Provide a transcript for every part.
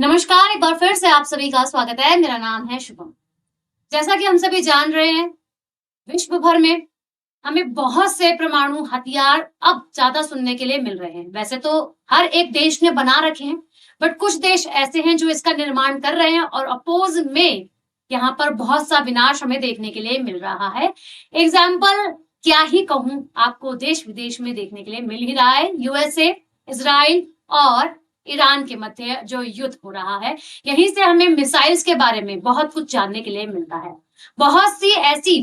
नमस्कार, एक बार फिर से आप सभी का स्वागत है। मेरा नाम है शुभम। जैसा कि हम सभी जान रहे हैं, विश्व भर में हमें बहुत से परमाणु हथियार अब ज्यादा सुनने के लिए मिल रहे हैं। वैसे तो हर एक देश ने बना रखे हैं, बट कुछ देश ऐसे हैं जो इसका निर्माण कर रहे हैं और अपोज में यहाँ पर बहुत सा विनाश हमें देखने के लिए मिल रहा है। एग्जाम्पल क्या ही कहूँ, आपको देश विदेश में देखने के लिए मिल ही रहा है। यूएसए, इजराइल और ईरान के मध्य जो युद्ध हो रहा है, यहीं से हमें मिसाइल्स के बारे में बहुत कुछ जानने के लिए मिलता है। बहुत सी ऐसी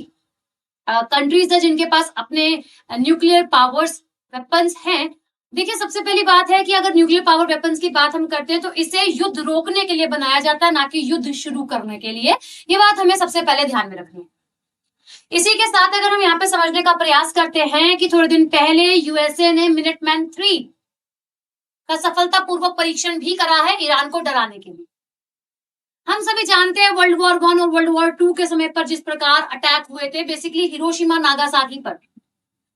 कंट्रीज है जिनके पास अपने न्यूक्लियर पावर्स वेपन्स हैं। देखिए, सबसे पहली बात है कि अगर न्यूक्लियर पावर वेपन्स की बात हम करते हैं तो इसे युद्ध रोकने के लिए बनाया जाता है, ना कि युद्ध शुरू करने के लिए। ये बात हमें सबसे पहले ध्यान में रखनी है। इसी के साथ अगर हम यहाँ पे समझने का प्रयास करते हैं कि थोड़े दिन पहले यूएसए ने मिनटमैन 3 का सफलतापूर्वक परीक्षण भी करा है ईरान को डराने के लिए। हम सभी जानते हैं वर्ल्ड वॉर 1 और वर्ल्ड वॉर 2 के समय पर जिस प्रकार अटैक हुए थे, बेसिकली हिरोशिमा नागासाकी पर,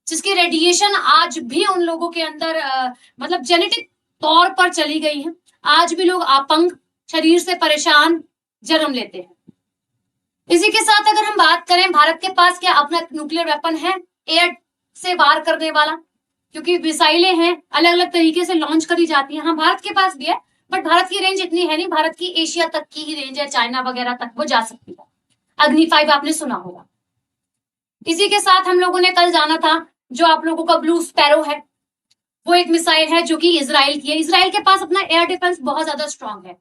जिसकी रेडिएशन आज भी उन लोगों के अंदर मतलब जेनेटिक तौर पर चली गई है। आज भी लोग अपंग, शरीर से परेशान जन्म लेते हैं। इसी के साथ अगर हम बात करें, भारत के पास क्या अपना न्यूक्लियर वेपन है एयर से वार करने वाला? क्योंकि मिसाइलें हैं, अलग अलग तरीके से लॉन्च करी जाती हैं। हाँ, भारत के पास भी है, बट भारत की रेंज इतनी है नहीं। भारत की एशिया तक की ही रेंज है, चाइना वगैरह तक वो जा सकती है। अग्नि 5 आपने सुना होगा। इसी के साथ हम लोगों ने कल जाना था, जो आप लोगों का ब्लू स्पैरो है, वो एक मिसाइल है जो कि इजराइल की है। इजराइल के पास अपना एयर डिफेंस बहुत ज्यादा स्ट्रांग है,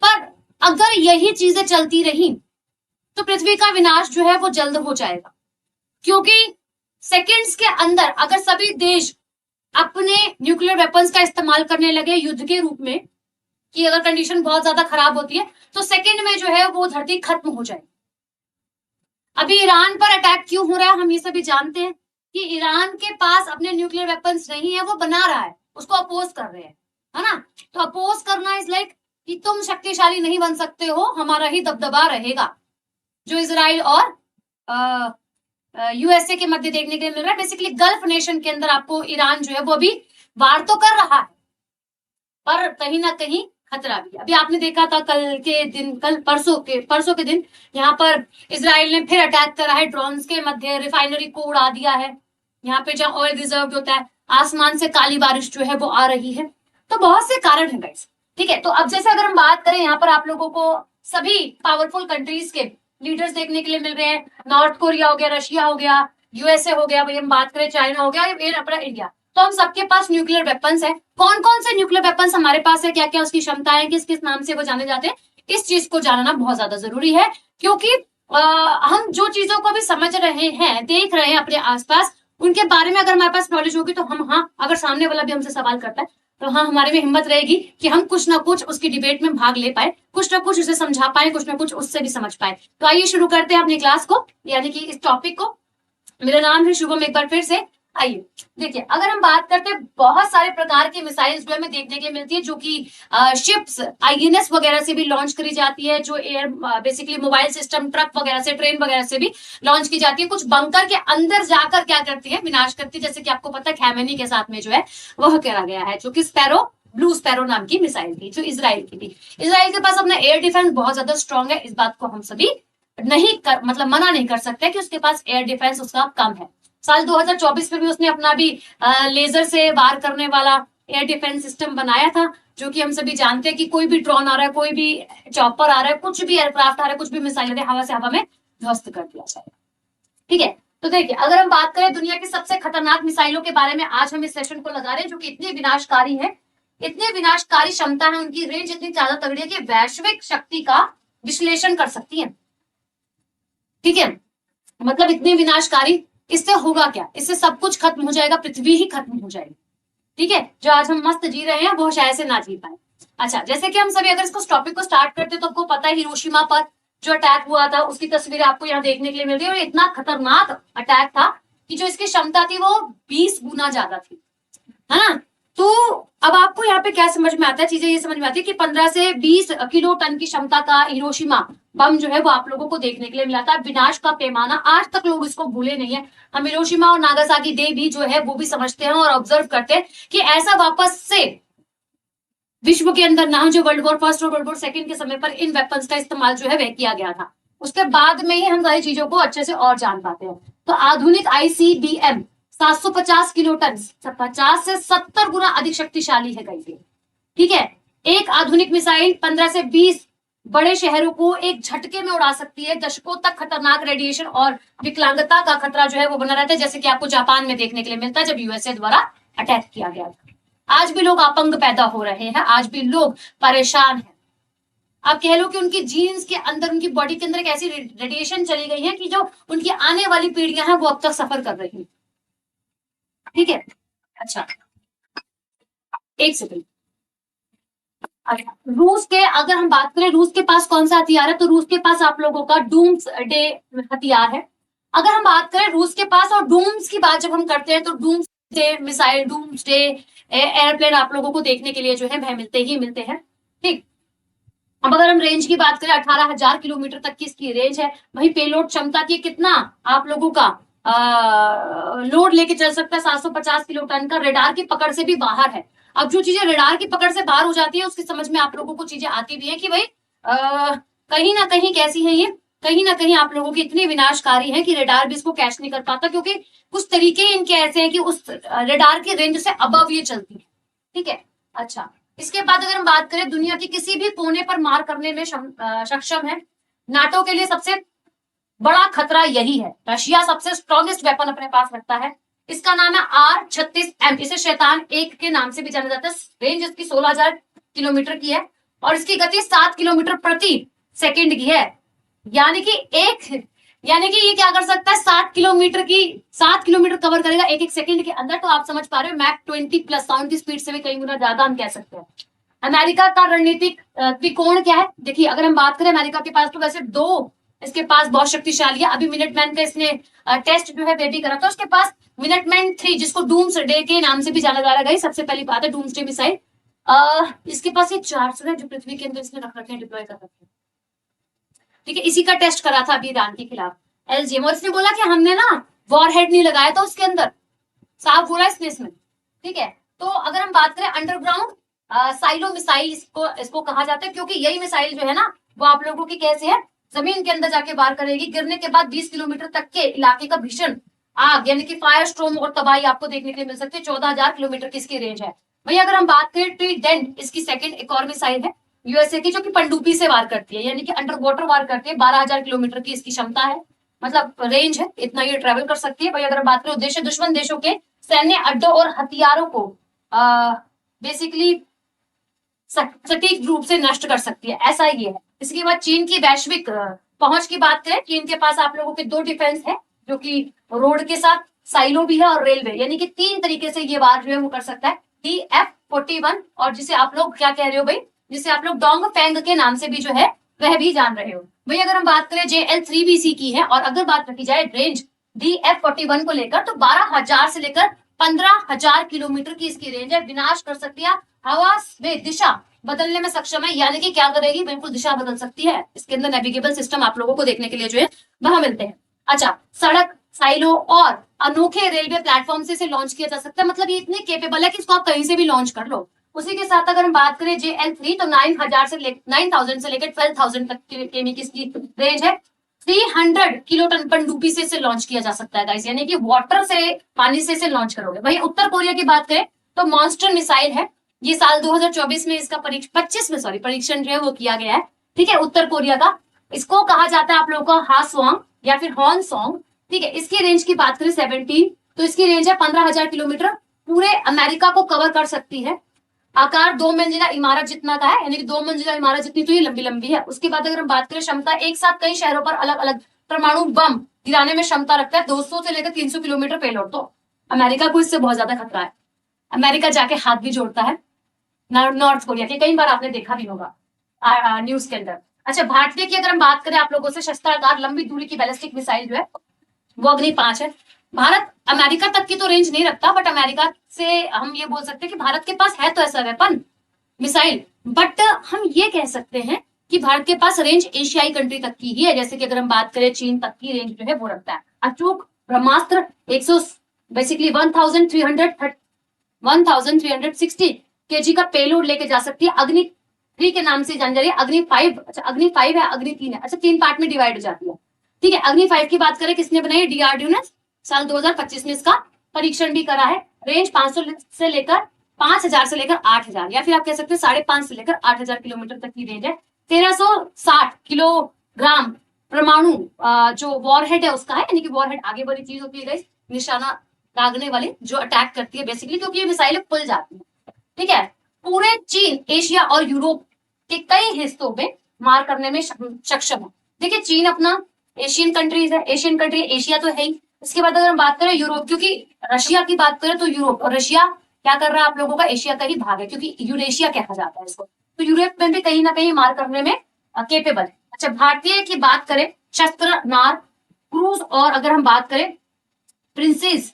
पर अगर यही चीजें चलती रही तो पृथ्वी का विनाश जो है वो जल्द हो जाएगा। क्योंकि सेकेंड्स के अंदर अगर सभी देश अपने न्यूक्लियर वेपन्स का इस्तेमाल करने लगे युद्ध के रूप में, कि अगर कंडीशन बहुत ज्यादा खराब होती है तो सेकेंड में जो है वो धरती खत्म हो जाएगी। अभी ईरान पर अटैक क्यों हो रहा है, हम ये सभी जानते हैं कि ईरान के पास अपने न्यूक्लियर वेपन्स नहीं है, वो बना रहा है, उसको अपोज कर रहे हैं, है ना। तो अपोज करना इज लाइक कि तुम शक्तिशाली नहीं बन सकते हो, हमारा ही दबदबा रहेगा, जो इजराइल और यूएसए के मध्य देखने के लिए मिल रहा है। बेसिकली गल्फ नेशन के अंदर आपको ईरान जो है वो अभी वार तो कर रहा है, पर कहीं ना कहीं खतरा भी। अभी आपने देखा था कल परसों के दिन यहाँ पर इसराइल ने फिर अटैक करा है ड्रोन्स के मध्य, रिफाइनरी को उड़ा दिया है। यहाँ पे जहाँ ऑयल रिजर्व होता है, आसमान से काली बारिश जो है वो आ रही है। तो बहुत से कारण है गाइस, ठीक है। तो अब जैसे अगर हम बात करें, यहाँ पर आप लोगों को सभी पावरफुल कंट्रीज के लीडर्स देखने के लिए मिल रहे हैं। नॉर्थ कोरिया हो गया, रशिया हो गया, यूएसए हो गया, वही हम बात करें चाइना हो गया, ये अपना इंडिया। तो हम सबके पास न्यूक्लियर वेपन्स है। कौन कौन से न्यूक्लियर वेपन्स हमारे पास है, क्या क्या उसकी क्षमताएं, किस किस नाम से वो जाने जाते हैं, इस चीज को जानना बहुत ज्यादा जरूरी है। क्योंकि हम जो चीजों को भी समझ रहे हैं, देख रहे हैं अपने आसपास, उनके बारे में अगर हमारे पास नॉलेज होगी तो हम, हाँ, अगर सामने वाला भी हमसे सवाल करता है तो हाँ, हमारे में हिम्मत रहेगी कि हम कुछ ना कुछ उसकी डिबेट में भाग ले पाए, कुछ ना कुछ उसे समझा पाए, कुछ ना कुछ उससे भी समझ पाए। तो आइए शुरू करते हैं अपनी क्लास को, यानी कि इस टॉपिक को। मेरा नाम है शुभम, एक बार फिर से आइए देखिए। अगर हम बात करते हैं, बहुत सारे प्रकार की मिसाइल्स जो हमें देखने के लिए मिलती है, जो कि शिप्स, आईएनएस वगैरह से भी लॉन्च करी जाती है, जो air basically mobile system, truck वगैरह से, ट्रेन वगैरह से भी लॉन्च की जाती है। कुछ बंकर के अंदर जाकर क्या करती है, विनाश करती है। जैसे कि आपको पता है खैमेनी के साथ में जो है वह करा गया है, जो कि स्पैरो, ब्लू स्पैरो नाम की मिसाइल थी, जो इजराइल की थी। इजराइल के पास अपना एयर डिफेंस बहुत ज्यादा स्ट्रॉन्ग है, इस बात को हम सभी नहीं कर मतलब मना नहीं कर सकते कि उसके पास एयर डिफेंस उसका कम है। साल 2024 में भी उसने अपना भी लेजर से वार करने वाला एयर डिफेंस सिस्टम बनाया था, जो कि हम सभी जानते हैं कि कोई भी ड्रोन आ रहा है, कोई भी चॉपर आ रहा है, कुछ भी एयरक्राफ्ट आ रहा है, कुछ भी मिसाइल हवा से हवा में ध्वस्त कर दिया जाएगा, ठीक है। तो देखिए, अगर हम बात करें दुनिया की सबसे खतरनाक मिसाइलों के बारे में, आज हम इस सेशन को लगा रहे हैं, जो कि इतनी विनाशकारी है, इतनी विनाशकारी क्षमता है, उनकी रेंज इतनी ज्यादा तगड़ी है कि वैश्विक शक्ति का विश्लेषण कर सकती है, ठीक है। मतलब इतनी विनाशकारी, इससे होगा क्या, इससे सब कुछ खत्म हो जाएगा, पृथ्वी ही खत्म हो जाएगी, ठीक है। जो आज हम मस्त जी रहे हैं वो शायद से ना जी पाए। अच्छा, जैसे कि हम सभी अगर इसको टॉपिक को स्टार्ट करते तो आपको पता है हिरोशिमा पर जो अटैक हुआ था, उसकी तस्वीरें आपको यहाँ देखने के लिए मिल रही है। और इतना खतरनाक अटैक था कि जो इसकी क्षमता थी वो 20 गुना ज्यादा थी, है ना। तो अब आपको यहाँ पे क्या समझ में आता है, चीजें ये समझ में आती है कि 15 से 20 किलो टन की क्षमता का हिरोशिमा बम जो है वो आप लोगों को देखने के लिए मिला था। विनाश का पैमाना आज तक लोग इसको भूले नहीं है। हम हिरोशिमा और नागासाकी डे भी जो है वो भी समझते हैं और ऑब्जर्व करते हैं कि ऐसा वापस से विश्व के अंदर ना जो वर्ल्ड वॉर फर्स्ट और वर्ल्ड वॉर सेकंड के समय पर इन वेपन्स का इस्तेमाल जो है वह किया गया था। उसके बाद में ही हम सारी चीजों को अच्छे से और जान पाते हैं। तो आधुनिक ICBM 750 किलो टन, 50 से 70 गुना अधिक शक्तिशाली है कहीं से। ठीक है, एक आधुनिक मिसाइल 15 से 20 बड़े शहरों को एक झटके में उड़ा सकती है। दशकों तक खतरनाक रेडिएशन और विकलांगता का खतरा जो है वो बना रहता है, जैसे कि आपको जापान में देखने के लिए मिलता है जब USA द्वारा अटैक किया गया था। आज भी लोग अपंग पैदा हो रहे हैं, आज भी लोग परेशान हैं। आप कह लो कि उनकी जीन्स के अंदर, उनकी बॉडी के अंदर एक ऐसी रेडिएशन चली गई है कि जो उनकी आने वाली पीढ़ियां हैं वो अब तक सफर कर रही हैं। ठीक है, अच्छा एक सेकंड। रूस के अगर हम बात करें, रूस के पास कौन सा हथियार है, तो रूस के पास आप लोगों का डूम्स डे हथियार है। अगर हम बात करें रूस के पास, और डूम्स की बात जब हम करते हैं तो doomsday missile, doomsday airplane आप लोगों को देखने के लिए जो है वह मिलते ही मिलते हैं। ठीक, अब अगर हम रेंज की बात करें 18,000 किलोमीटर तक की इसकी रेंज है। वही पेलोड क्षमता की कितना आप लोगों का लोड लेके चल सकता है, 750 किलो टन का, रेडार की पकड़ से भी बाहर है। अब जो चीजें रेडार की पकड़ से बाहर हो जाती है उसकी समझ में आप लोगों को चीजें आती भी है कि भाई कहीं ना कहीं कैसी है ये, कहीं ना कहीं आप लोगों की इतनी विनाशकारी है कि रेडार भी इसको कैच नहीं कर पाता, क्योंकि कुछ तरीके इनके ऐसे हैं कि उस रेडार की रेंज से अबव ये चलती है। ठीक है, अच्छा इसके बाद अगर हम बात करें, दुनिया के किसी भी कोने पर मार करने में सक्षम है। नाटो के लिए सबसे बड़ा खतरा यही है। रशिया सबसे स्ट्रॉन्गेस्ट वेपन अपने पास रखता है, इसका नाम है R-36M। इसे शैतान 1 के नाम से भी जाना जाता है। रेंज इसकी 16,000 किलोमीटर की है और इसकी गति 7 किलोमीटर प्रति सेकंड की है। यानी कि ये क्या कर सकता है, 7 किलोमीटर कवर करेगा एक सेकंड के अंदर। तो आप समझ पा रहे हो, मैक 20 प्लस साउंड की स्पीड से भी कई गुना ज्यादा हम कह सकते हैं। अमेरिका का रणनीतिक त्रिकोण क्या है, देखिए अगर हम बात करें अमेरिका के पास तो वैसे दो इसके पास बहुत शक्तिशाली है। अभी मिनटमैन का इसने टेस्ट जो है बेबी करा था, उसके पास मिनटमैन 3 जिसको डूम्स डे के नाम से भी जाना जा रहा है, सबसे पहली बात है डूम्स डे मिसाइल। इसके पास ये 400 है जो पृथ्वी के अंदर इसने रख रखे हैं, डिप्लॉय कर रखे हैं। ठीक है, इसी का टेस्ट करा था अभी ईरान के खिलाफ LGM, और इसने बोला कि हमने ना वॉरहेड नहीं लगाया था उसके अंदर, साफ बोला इसने इसमें। ठीक है, तो अगर हम बात करें अंडरग्राउंड साइलो मिसाइल इसको कहा जाता है, क्योंकि यही मिसाइल जो है ना वो आप लोगों की कैसे है, जमीन के अंदर जाके वार करेगी, गिरने के बाद 20 किलोमीटर तक के इलाके का भीषण आग यानी कि फायर स्ट्रोम और तबाही आपको देखने के लिए मिल सकती है। 14,000 किलोमीटर की इसकी रेंज है। वही अगर हम बात करें ट्रीडेंट, इसकी सेकंड एक और मिसाइल है USA की, जो कि पनडुब्बी से वार करती है, यानी कि अंडर वाटर वार करती है। 12,000 किलोमीटर की इसकी क्षमता है, मतलब रेंज है, इतना ये ट्रेवल कर सकती है। भाई अगर बात करें उद्देश्य, दुश्मन देशों के सैन्य अड्डों और हथियारों को बेसिकली सटीक रूप से नष्ट कर सकती है, ऐसा ही है। इसके बाद चीन की वैश्विक पहुंच की बात करें, चीन के पास आप लोगों के 2 डिफेंस है, जो कि रोड के साथ साइलो भी है और रेलवे, यानी कि 3 तरीके से ये वार जो है वो कर सकता है। DF-41 और जिसे आप लोग क्या कह रहे हो भाई, जिसे आप लोग डोंग फेंग के नाम से भी जो है वह भी जान रहे हो। भाई अगर हम बात करें JL-3BC की है, और अगर बात रखी जाए रेंज DF-41 को लेकर, तो 12,000 से लेकर 15,000 किलोमीटर की इसकी रेंज है। विनाश कर सकती है, हवा में दिशा बदलने में सक्षम है, यानी कि क्या करेगी, बिल्कुल दिशा बदल सकती है। इसके अंदर नेविगेबल सिस्टम आप लोगों को देखने के लिए जो है वहां मिलते हैं। अच्छा, सड़क, साइलो और अनोखे रेलवे प्लेटफॉर्म से इसे लॉन्च किया जा सकता है, मतलब ये इतने केपेबल है कि इसको आप कहीं से भी लॉन्च कर लो। उसी के साथ अगर हम बात करें JL-3, तो 9,000 से लेकर 12,000 तक की इसकी रेंज है। 300 किलो टन पनडुब्बी से इसे लॉन्च किया जा सकता है गाइस, यानी कि वाटर से, पानी से इसे लॉन्च करोगे। वही उत्तर कोरिया की बात करें तो मॉन्स्टर मिसाइल है, ये साल 2024 में इसका परीक्षण जो है वो किया गया है। ठीक है, उत्तर कोरिया का, इसको कहा जाता है आप लोगों का हासवांग या फिर हॉनसोंग। ठीक है, इसकी रेंज की बात करें 17, तो इसकी रेंज है 15,000 किलोमीटर, पूरे अमेरिका को कवर कर सकती है। आकार 2 मंजिला इमारत जितना का है, यानी कि 2 मंजिला इमारत जितनी तो ये लंबी है। उसके बाद अगर हम बात करें क्षमता, एक साथ कई शहरों पर अलग अलग परमाणु बम गिराने में क्षमता रखता है। 200 से लेकर 300 किलोमीटर पेलोड। तो अमेरिका को इससे बहुत ज्यादा खतरा है। अमेरिका जाके हाथ भी जोड़ता है नॉर्थ कोरिया के, कई बार आपने देखा भी होगा न्यूज के अंदर। अच्छा, भारतीय की अगर हम बात करें आप लोगों से, शस्त्रागार लंबी दूरी की बैलिस्टिक मिसाइल जो है वो अग्नि-5 है। भारत अमेरिका तक की तो रेंज नहीं रखता, बट अमेरिका से हम ये बोल सकते हैं कि भारत के पास है तो ऐसा वेपन मिसाइल, बट हम ये कह सकते हैं कि भारत के पास रेंज एशियाई कंट्री तक की ही है। जैसे कि अगर हम बात करें चीन तक की रेंज जो है वो रखता है। अचूक ब्रह्मास्त्र 100 बेसिकली 1360 kg का पेलोड लेके जा सकती है। अग्नि 3 के नाम से जानी जा रही है। अग्नि 5, अच्छा अग्नि 5 है, अग्नि 3 है, अच्छा 3 पार्ट में डिवाइड हो जाती है, ठीक है। अग्नि 5 की बात करें किसने बनाई? डीआरडीओ ने साल 2025 में इसका परीक्षण भी करा है। रेंज 500 से लेकर 5000 से लेकर 8000, या फिर आप कह सकते हैं 5.5 से लेकर 8000 किलोमीटर तक की रेंज है। 1360 किलोग्राम परमाणु जो वॉरहेड है उसका है, यानी कि वॉरहेड आगे वाली चीज होती है निशाना दागने वाली जो अटैक करती है बेसिकली, क्योंकि ये मिसाइलें खुल जाती है, ठीक है। पूरे चीन, एशिया और यूरोप के कई हिस्सों में मार करने में सक्षम है। देखिए चीन अपना एशियन कंट्रीज है, एशियन कंट्री एशिया तो है ही। इसके बाद अगर हम बात करें यूरोप, क्योंकि रशिया की बात करें तो यूरोप और रशिया क्या कर रहा है आप लोगों का? एशिया का ही भाग है, क्योंकि यूरेशिया कहा जाता है इसको। तो यूरोप में भी कहीं ना कहीं मार करने में केपेबल है। अच्छा भारतीय की बात करें, शस्त्र, नार, क्रूज और अगर हम बात करें प्रिंसेस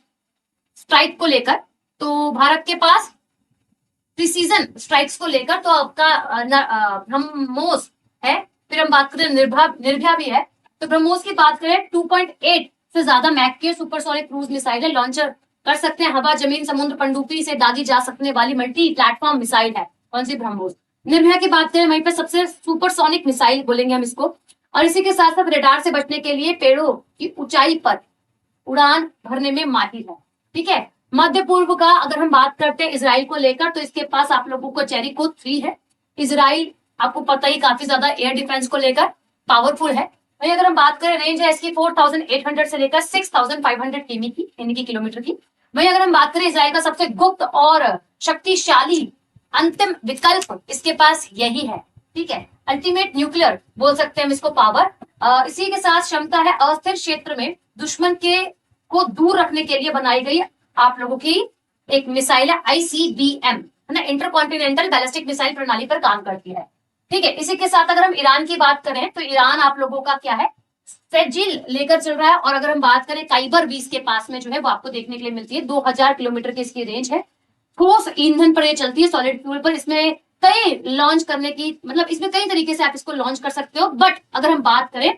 स्ट्राइक को लेकर, तो भारत के पास प्रिसीजन स्ट्राइक्स को लेकर तो आपका ब्रह्मोस है। फिर हम बात करें निर्भया भी है। तो ब्रह्मोस की बात करें 2.8 से ज्यादा मैक के सुपरसोनिक क्रूज मिसाइल है, लॉन्चर कर सकते हैं। हवा, जमीन, समुद्र, पनडुब्बी से दागी जा सकने वाली मल्टी प्लेटफॉर्म मिसाइल है। कौन सी? ब्रह्मोस। निर्भया की बात करें वहीं पर सबसे सुपरसोनिक मिसाइल बोलेंगे हम इसको। और इसी के साथ साथ रेडार से बचने के लिए पेड़ों की ऊंचाई पर उड़ान भरने में माहिर है, ठीक है। मध्य पूर्व का अगर हम बात करते हैं इसराइल को लेकर, तो इसके पास आप लोगों को जेरिको 3 है। इसराइल आपको पता ही काफी ज्यादा एयर डिफेंस को लेकर पावरफुल है। वही अगर हम बात करें रेंज है इसकी 4800 से लेकर 6500 किमी की, यानी कि किलोमीटर की। वही अगर हम बात करें इसराइल का सबसे गुप्त और शक्तिशाली अंतिम विकल्प इसके पास यही है, ठीक है। अल्टीमेट न्यूक्लियर बोल सकते हैं हम इसको पावर। इसी के साथ क्षमता है अस्थिर क्षेत्र में दुश्मन के को दूर रखने के लिए बनाई गई आप लोगों की एक मिसाइल है ICBM, है ना, इंटरकॉन्टिनेंटल बैलिस्टिक मिसाइल प्रणाली पर काम करती है, ठीक है। इसी के साथ अगर हम ईरान की बात करें तो ईरान आप लोगों का क्या है? सेजिल लेकर चल रहा है। और अगर हम बात करें काइबर 20 के पास में जो है वो आपको देखने के लिए मिलती है। 2000 किलोमीटर की इसकी रेंज है। ठोस ईंधन पर ये चलती है, सॉलिड फ्यूल पर। इसमें कई लॉन्च करने की, मतलब इसमें कई तरीके से आप इसको लॉन्च कर सकते हो, बट अगर हम बात करें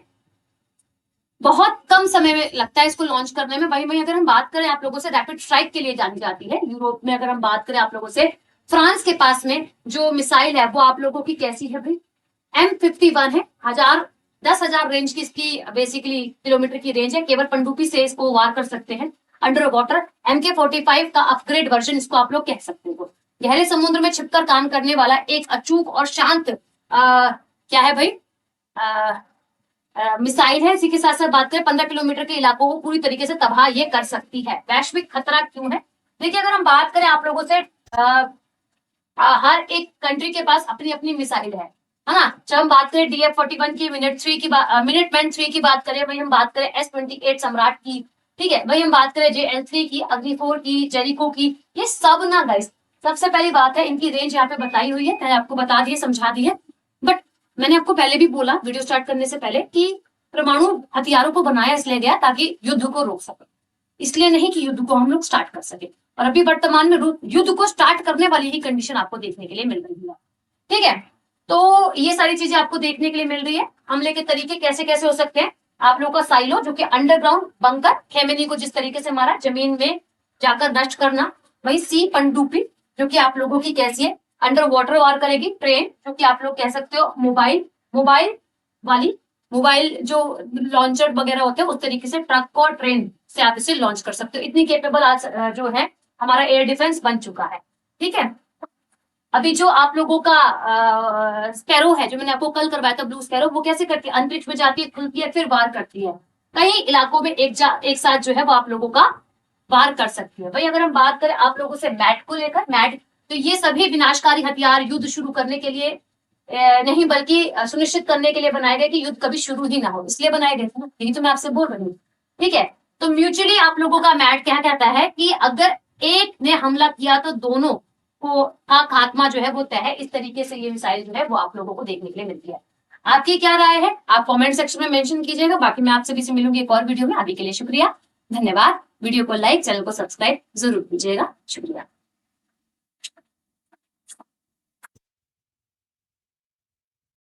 बहुत कम समय में लगता है इसको लॉन्च करने में। वही अगर हम बात करें आप लोगों से रैपिड स्ट्राइक के लिए जानी जाती है। यूरोप में अगर हम बात करें आप लोगों से, फ्रांस के पास में जो मिसाइल है वो आप लोगों की कैसी है भाई? M51 है। 10,000 रेंज की इसकी बेसिकली किलोमीटर की रेंज है। केवल पनडुब्बी से इसको वार कर सकते हैं अंडर वाटर। MK45 का अपग्रेड वर्जन इसको आप लोग कह सकते हो। गहरे समुद्र में छिपकर काम करने वाला एक अचूक और शांत क्या है भाई? मिसाइल है। इसी के साथ साथ बात करें 15 किलोमीटर के इलाकों को पूरी तरीके से तबाह ये कर सकती है। वैश्विक खतरा क्यों है? देखिए अगर हम बात करें आप लोगों से हर एक कंट्री के पास अपनी अपनी मिसाइल है ना। जब हम बात करें DF-41 की, मिनटमैन 3 की बात करें, वही हम बात करें S-28 सम्राट की, ठीक है। वही हम बात करें JL-3 की, अग्नि 4 की, जेरिको की, ये सब ना गाइस, सबसे पहली बात है इनकी रेंज यहाँ पे बताई हुई है, मैंने आपको बता दी है, समझा दी है। बट मैंने आपको पहले भी बोला वीडियो स्टार्ट करने से पहले कि परमाणु हथियारों को बनाया इसलिए गया ताकि युद्ध को रोक सके, इसलिए नहीं कि युद्ध को हम लोग स्टार्ट कर सके। और अभी वर्तमान में युद्ध को स्टार्ट करने वाली ही कंडीशन आपको देखने के लिए मिल रही है, ठीक है। तो ये सारी चीजें आपको देखने के लिए मिल रही है। हमले के तरीके कैसे कैसे हो सकते हैं? आप लोगों का साइलो जो कि अंडरग्राउंड बंकर, खेमेनी को जिस तरीके से मारा, जमीन में जाकर नष्ट करना। वही सी पनडुब्बी जो कि आप लोगों की कैसी है? अंडर वाटर वार करेगी। ट्रेन जो कि आप लोग कह सकते हो मोबाइल जो लॉन्चर वगैरह होते हैं उस तरीके से ट्रक और ट्रेन से आप इसे लॉन्च कर सकते हो। इतनी केपेबल आज जो है हमारा एयर डिफेंस बन चुका है, ठीक है। अभी जो आप लोगों का स्पैरो है, जो मैंने आपको कल करवाया था, ब्लू स्पैरो, वो कैसे करती है? अंतरिक्ष में जाती है, खुलती है, फिर वार करती है। कई इलाकों में एक साथ जो है वो आप लोगों का वार कर सकती है। भाई अगर हम बात करें आप लोगों से मैट को लेकर, मैट तो ये सभी विनाशकारी हथियार युद्ध शुरू करने के लिए नहीं बल्कि सुनिश्चित करने के लिए बनाए गए कि युद्ध कभी शुरू ही ना हो, इसलिए बनाए गए थे ना। यही तो मैं आपसे बोल रही हूँ, ठीक है। तो म्यूचुअली आप लोगों का मैट क्या कहता है कि अगर एक ने हमला किया तो दोनों को का खात्मा जो है वो तय है। इस तरीके से ये मिसाइल जो है वो आप लोगों को देखने के लिए मिलती है। आपकी क्या राय है आप कमेंट सेक्शन में मेंशन कीजिएगा। बाकी मैं आपसे भी से मिलूंगी एक और वीडियो में। अभी के लिए शुक्रिया, धन्यवाद। वीडियो को लाइक, चैनल को सब्सक्राइब जरूर कीजिएगा। शुक्रिया।